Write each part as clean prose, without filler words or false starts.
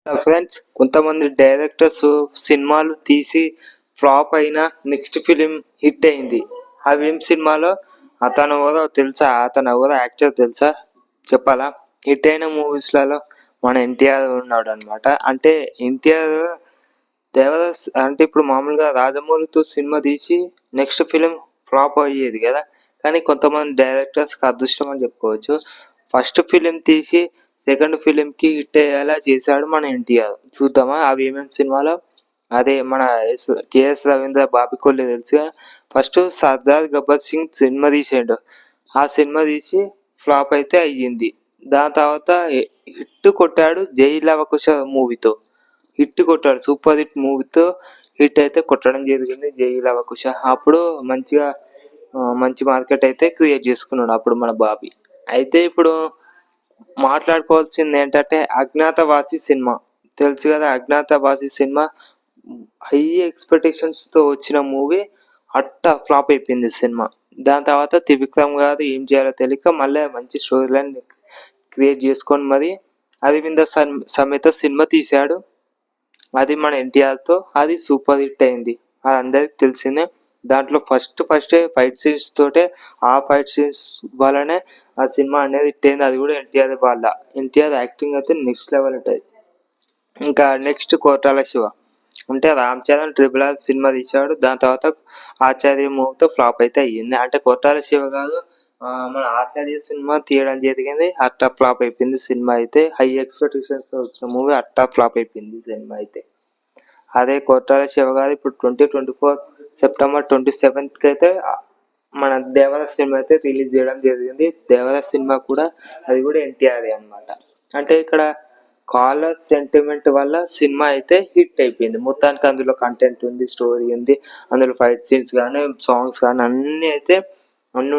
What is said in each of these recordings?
Friends, కొంతమంది directors సినిమాలు తీసి ఫ్లాప్ అయినా నెక్స్ట్ ఫిలిం హిట్ అయింది. అవేం సినిమాలో అతను ఎవరో తెలుసా? అతను ఎవరో యాక్టర్ తెలుసా? చెప్పాలా? హిట్ అయిన మూవీస్లలో మన ఎన్టీఆర్ ఉన్నాడు అనమాట. అంటే ఎన్టీఆర్ దేవదాస్ అంటే ఇప్పుడు మామూలుగా రాజమౌళితో సినిమా తీసి నెక్స్ట్ ఫిలిం ఫ్లాప్ అయ్యేది కదా. కానీ కొంతమంది డైరెక్టర్స్కి అదృష్టం అని చెప్పుకోవచ్చు. ఫస్ట్ ఫిలిం తీసి సెకండ్ ఫిలింకి హిట్ అయ్యేలా చేశాడు మన ఎన్టీఆర్. చూద్దామా అవి ఏమేమి సినిమాలో? అదే మన కేఎస్ రవీంద్ర బాబికొల్లి తెలుసుగా. ఫస్ట్ సర్దార్ గబ్బర్ సింగ్ సినిమా తీసాడు. ఆ సినిమా తీసి ఫ్లాప్ అయితే అయ్యింది. దాని తర్వాత హిట్ కొట్టాడు జై లవకుశ మూవీతో. హిట్ కొట్టాడు, సూపర్ హిట్ మూవీతో హిట్ అయితే కొట్టడం జరిగింది జై లవకుశ. అప్పుడు మంచిగా మంచి మార్కెట్ అయితే క్రియేట్ చేసుకున్నాడు అప్పుడు మన బాబీ. అయితే ఇప్పుడు మాట్లాడుకోవాల్సింది ఏంటంటే అజ్ఞాతవాసి సినిమా తెలుసు కదా. అజ్ఞాతవాసి సినిమా హై ఎక్స్పెక్టేషన్స్తో వచ్చిన మూవీ అట్టా ఫ్లాప్ అయిపోయింది సినిమా. దాని తర్వాత త్రివిక్రమ్ గారు ఏం చేయాలో తెలియక మళ్ళీ మంచి స్టోరీ లైన్ క్రియేట్ చేసుకొని మరి అరవింద సమేత సినిమా తీశాడు. అది మన ఎన్టీఆర్తో, అది సూపర్ హిట్ అయింది, అది అందరికి తెలిసిందే. దాంట్లో ఫస్ట్ ఫైట్ సీన్స్ తోటే, ఆ ఫైట్ సీన్స్ వల్లనే ఆ సినిమా అనేది హిట్ అయింది. అది కూడా ఎన్టీఆర్ వల్ల. ఎన్టీఆర్ యాక్టింగ్ అయితే నెక్స్ట్ లెవెల్ ఉంటుంది. ఇంకా నెక్స్ట్ కోటాల శివ అంటే రామ్ చరణ్ RRR సినిమా తీశాడు. దాని తర్వాత ఆచార్య మూవీతో ఫ్లాప్ అయితే అయ్యింది. అంటే కోటాల శివ కాదు, మన ఆచార్య సినిమా తీయడం జరిగింది, అట్టా ఫ్లాప్ అయిపోయింది సినిమా అయితే. హై ఎక్స్పెక్టేషన్స్తో వచ్చిన మూవీ అట్టా ఫ్లాప్ అయిపోయింది సినిమా అయితే. అదే కోటాల శివ గారు ఇప్పుడు 2024 సెప్టెంబర్ 27కి అయితే మన దేవర సినిమా అయితే రిలీజ్ చేయడం జరిగింది. దేవర సినిమా కూడా అది కూడా ఎన్టీఆర్ అనమాట. అంటే ఇక్కడ కాలర్ సెంటిమెంట్ వల్ల సినిమా అయితే హిట్ అయిపోయింది. మొత్తానికి అందులో కంటెంట్ ఉంది, స్టోరీ ఉంది, అందులో ఫైట్ సీన్స్ కానీ సాంగ్స్ కానీ అన్నీ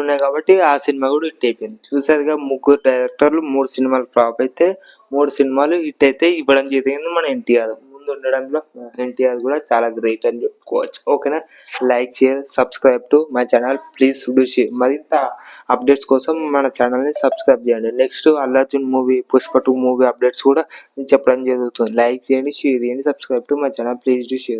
ఉన్నాయి కాబట్టి ఆ సినిమా కూడా హిట్ అయిపోయింది. చూసారుగా, ముగ్గురు డైరెక్టర్లు 3 సినిమాలు ఫ్లాప్ అయితే 3 సినిమాలు హిట్ అయితే ఇవ్వడం జరిగింది మన ఎన్టీఆర్. ముందు ఉండడంలో ఎన్టీఆర్ కూడా చాలా గ్రేట్ అని చెప్పుకోవచ్చు. ఓకేనా? Like, share, subscribe to my channel. Please do share. మరింత అప్డేట్స్ కోసం మన ఛానల్ని సబ్స్క్రైబ్ చేయండి. Next Allu Arjun movie, Pushpa 2 movie updates కూడా చెప్పడం జరుగుతుంది. లైక్ చేయండి, షేర్ చేయండి, subscribe to my channel. Please do share.